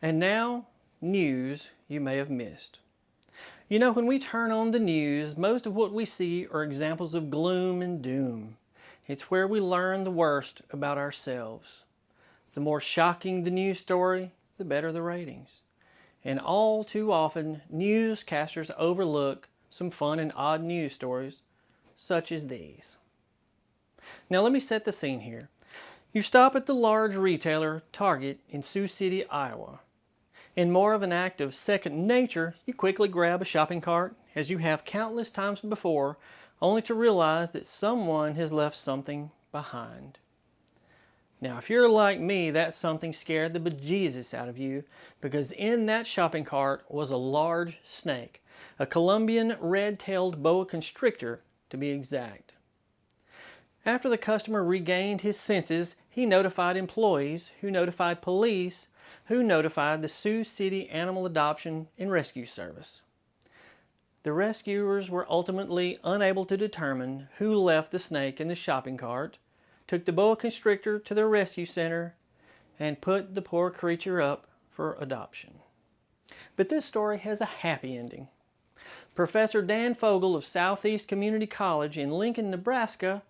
And now, news you may have missed. You know, when we turn on the news, most of what we see are examples of gloom and doom. It's where we learn the worst about ourselves. The more shocking the news story, the better the ratings. And all too often, newscasters overlook some fun and odd news stories, such as these. Now let me set the scene here. You stop at the large retailer Target in Sioux City, Iowa. In more of an act of second nature, you quickly grab a shopping cart, as you have countless times before, only to realize that someone has left something behind. Now, if you're like me, that something scared the bejesus out of you, because in that shopping cart was a large snake, a Colombian red-tailed boa constrictor to be exact. After the customer regained his senses, he notified employees, who notified police, who notified the Sioux City Animal Adoption and Rescue Service. The rescuers were ultimately unable to determine who left the snake in the shopping cart, took the boa constrictor to the rescue center, and put the poor creature up for adoption. But this story has a happy ending. Professor Dan Fogel of Southeast Community College in Lincoln, Nebraska,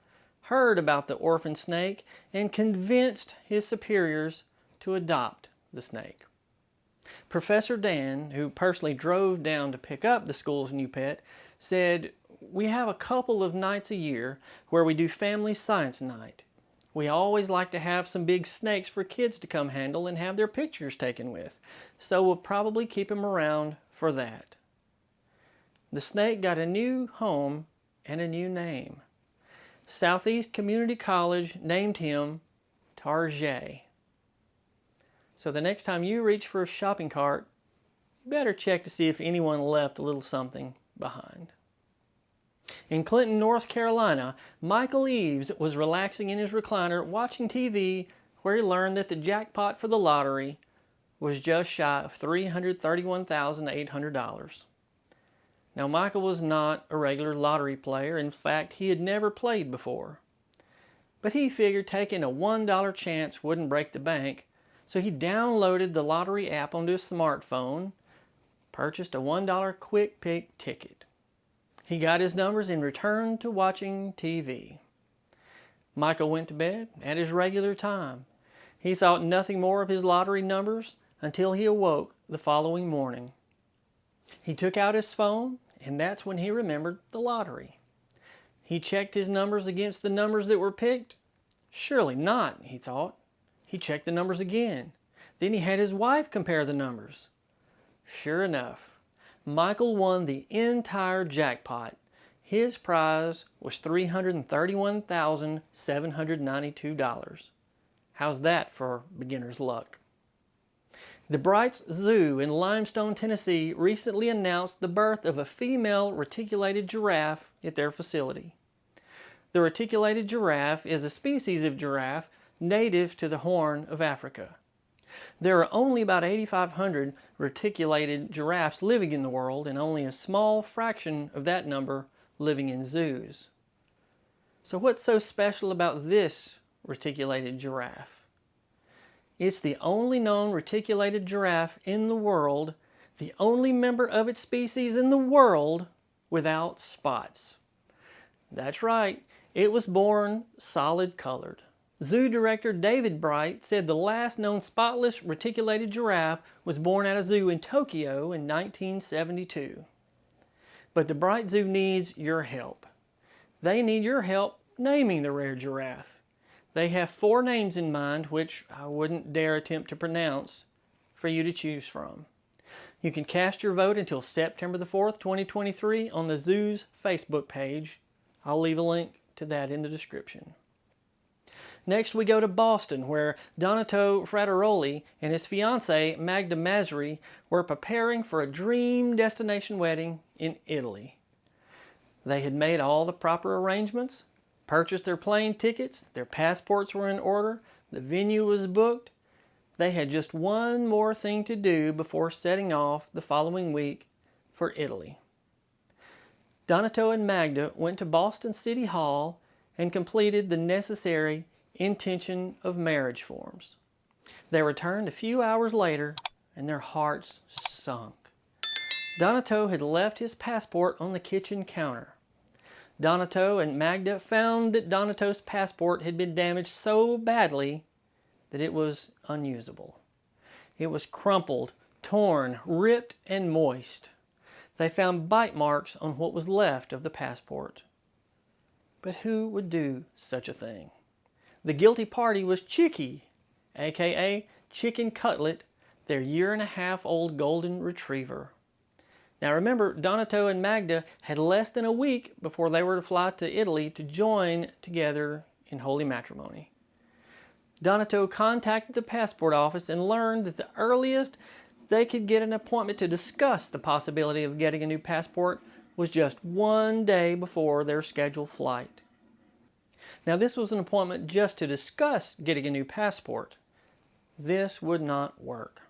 heard about the orphan snake and convinced his superiors to adopt the snake. Professor Dan, who personally drove down to pick up the school's new pet, said, "We have a couple of nights a year where we do family science night. We always like to have some big snakes for kids to come handle and have their pictures taken with, so we'll probably keep him around for that." The snake got a new home and a new name. Southeast Community College named him Tarjay. So the next time you reach for a shopping cart, you better check to see if anyone left a little something behind. In Clinton, North Carolina, Michael Eaves was relaxing in his recliner watching TV, where he learned that the jackpot for the lottery was just shy of $331,800. Now, Michael was not a regular lottery player. In fact, he had never played before. But he figured taking a $1 chance wouldn't break the bank, so he downloaded the lottery app onto his smartphone, purchased a $1 quick pick ticket. He got his numbers and returned to watching TV. Michael went to bed at his regular time. He thought nothing more of his lottery numbers until he awoke the following morning. He took out his phone, and that's when he remembered the lottery. He checked his numbers against the numbers that were picked. Surely not, he thought. He checked the numbers again. Then he had his wife compare the numbers. Sure enough, Michael won the entire jackpot. His prize was $331,792. How's that for beginner's luck? The Brights Zoo in Limestone, Tennessee recently announced the birth of a female reticulated giraffe at their facility. The reticulated giraffe is a species of giraffe native to the Horn of Africa. There are only about 8,500 reticulated giraffes living in the world, and only a small fraction of that number living in zoos. So what's so special about this reticulated giraffe? It's the only known reticulated giraffe in the world, the only member of its species in the world without spots. That's right, it was born solid colored. Zoo director David Bright said the last known spotless reticulated giraffe was born at a zoo in Tokyo in 1972. But the Bright Zoo needs your help. They need your help naming the rare giraffe. They have 4 names in mind, which I wouldn't dare attempt to pronounce, for you to choose from. You can cast your vote until September the 4th, 2023 on the zoo's Facebook page. I'll leave a link to that in the description. Next we go to Boston, where Donato Frateroli and his fiancée Magda Masri were preparing for a dream destination wedding in Italy. They had made all the proper arrangements, purchased their plane tickets, their passports were in order, the venue was booked. They had just one more thing to do before setting off the following week for Italy. Donato and Magda went to Boston City Hall and completed the necessary intention of marriage forms. They returned a few hours later and their hearts sunk. Donato had left his passport on the kitchen counter. Donato and Magda found that Donato's passport had been damaged so badly that it was unusable. It was crumpled, torn, ripped, and moist. They found bite marks on what was left of the passport. But who would do such a thing? The guilty party was Chicky, aka Chicken Cutlet, their 1.5-year-old golden retriever. Now remember, Donato and Magda had less than a week before they were to fly to Italy to join together in holy matrimony. Donato contacted the passport office and learned that the earliest they could get an appointment to discuss the possibility of getting a new passport was just 1 day before their scheduled flight. Now this was an appointment just to discuss getting a new passport. This would not work.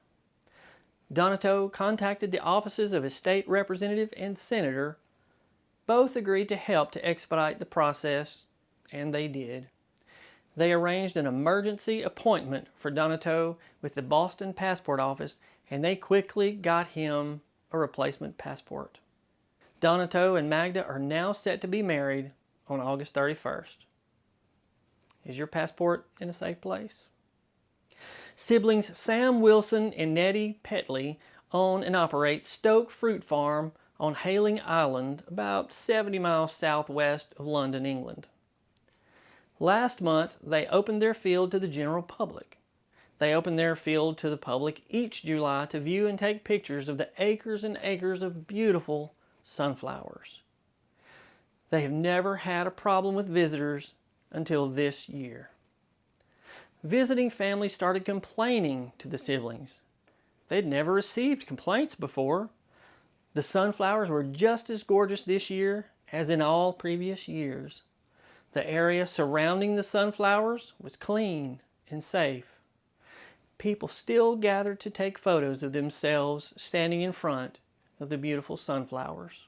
Donato contacted the offices of his state representative and senator. Both agreed to help to expedite the process, and they did. They arranged an emergency appointment for Donato with the Boston passport office, and they quickly got him a replacement passport. Donato and Magda are now set to be married on August 31st. Is your passport in a safe place? Siblings Sam Wilson and Nettie Petley own and operate Stoke Fruit Farm on Hayling Island, about 70 miles southwest of London, England. Last month, they opened their field to the general public. They open their field to the public each July to view and take pictures of the acres and acres of beautiful sunflowers. They have never had a problem with visitors until this year. Visiting families started complaining to the siblings. They'd never received complaints before. The sunflowers were just as gorgeous this year as in all previous years. The area surrounding the sunflowers was clean and safe. People still gathered to take photos of themselves standing in front of the beautiful sunflowers.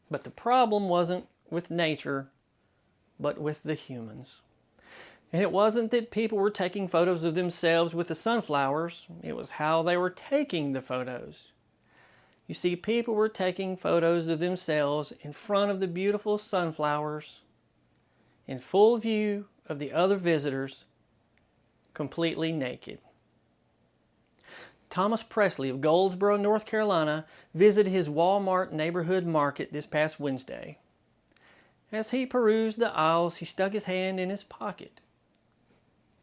But the problem wasn't with nature, but with the humans. And it wasn't that people were taking photos of themselves with the sunflowers, it was how they were taking the photos. You see, people were taking photos of themselves in front of the beautiful sunflowers, in full view of the other visitors, completely naked. Thomas Presley of Goldsboro, North Carolina, visited his Walmart neighborhood market this past Wednesday. As he perused the aisles, he stuck his hand in his pocket.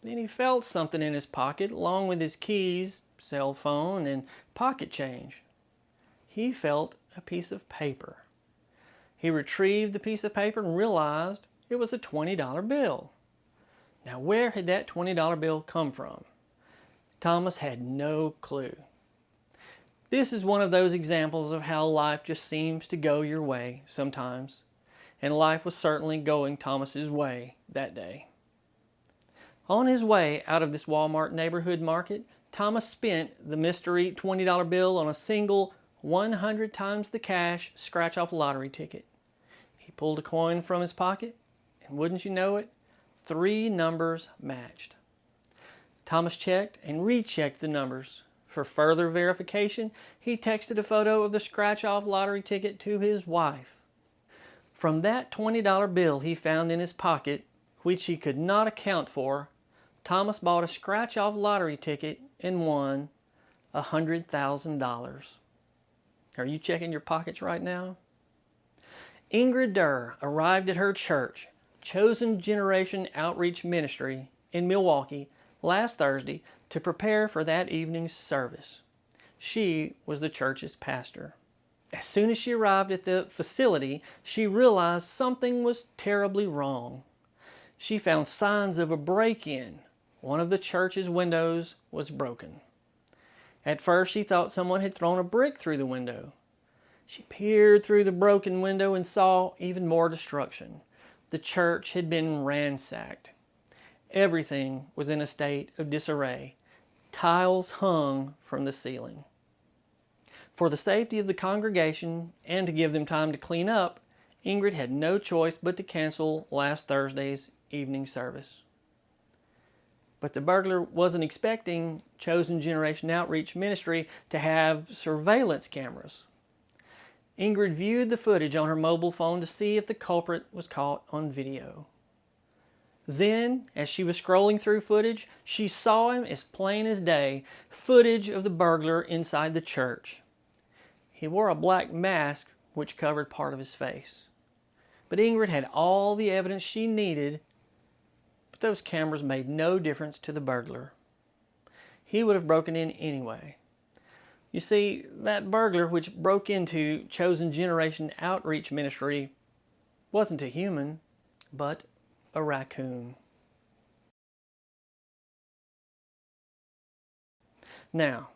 Then he felt something in his pocket, along with his keys, cell phone, and pocket change. He felt a piece of paper. He retrieved the piece of paper and realized it was a $20 bill. Now, where had that $20 bill come from? Thomas had no clue. This is one of those examples of how life just seems to go your way sometimes. And life was certainly going Thomas's way that day. On his way out of this Walmart neighborhood market, Thomas spent the mystery $20 bill on a single 100 times the cash scratch-off lottery ticket. He pulled a coin from his pocket, and wouldn't you know it, 3 numbers matched. Thomas checked and rechecked the numbers. For further verification, he texted a photo of the scratch-off lottery ticket to his wife. From that $20 bill he found in his pocket, which he could not account for, Thomas bought a scratch-off lottery ticket and won $100,000. Are you checking your pockets right now? Ingrid Durr arrived at her church, Chosen Generation Outreach Ministry, in Milwaukee last Thursday to prepare for that evening's service. She was the church's pastor. As soon as she arrived at the facility, she realized something was terribly wrong. She found signs of a break-in. One of the church's windows was broken. At first, she thought someone had thrown a brick through the window. She peered through the broken window and saw even more destruction. The church had been ransacked. Everything was in a state of disarray. Tiles hung from the ceiling. For the safety of the congregation and to give them time to clean up, Ingrid had no choice but to cancel last Thursday's evening service. But the burglar wasn't expecting Chosen Generation Outreach Ministry to have surveillance cameras. Ingrid viewed the footage on her mobile phone to see if the culprit was caught on video. Then, as she was scrolling through footage, she saw him as plain as day, footage of the burglar inside the church. He wore a black mask which covered part of his face. But Ingrid had all the evidence she needed, but those cameras made no difference to the burglar. He would have broken in anyway. You see, that burglar which broke into Chosen Generation Outreach Ministry wasn't a human, but a raccoon. Now,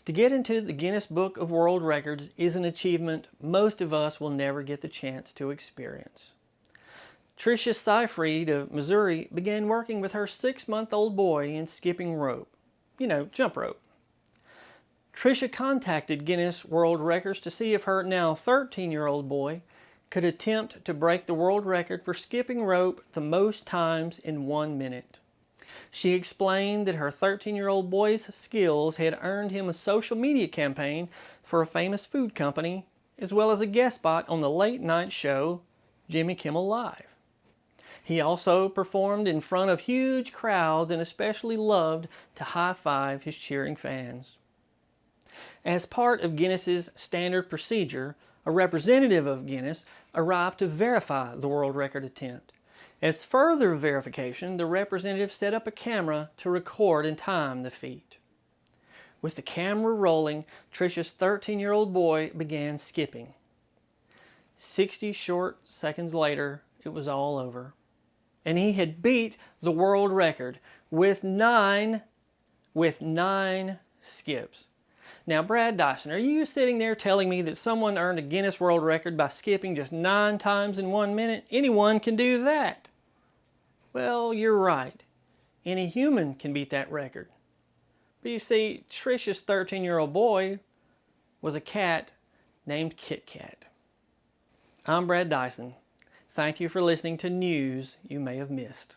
to get into the Guinness Book of World Records is an achievement most of us will never get the chance to experience. Tricia Seyfried of Missouri began working with her 6-month-old boy in skipping rope. Jump rope. Tricia contacted Guinness World Records to see if her now 13-year-old boy could attempt to break the world record for skipping rope the most times in 1 minute. She explained that her 13-year-old boy's skills had earned him a social media campaign for a famous food company, as well as a guest spot on the late-night show Jimmy Kimmel Live. He also performed in front of huge crowds and especially loved to high-five his cheering fans. As part of Guinness's standard procedure, a representative of Guinness arrived to verify the world record attempt. As further verification, the representative set up a camera to record and time the feat. With the camera rolling, Tricia's 13-year-old boy began skipping. 60 short seconds later, it was all over. And he had beat the world record with nine skips. Now, Brad Dison, are you sitting there telling me that someone earned a Guinness World Record by skipping just 9 times in 1 minute? Anyone can do that. Well, you're right. Any human can beat that record. But you see, Tricia's 13-year-old boy was a cat named Kit Kat. I'm Brad Dison. Thank you for listening to News You May Have Missed.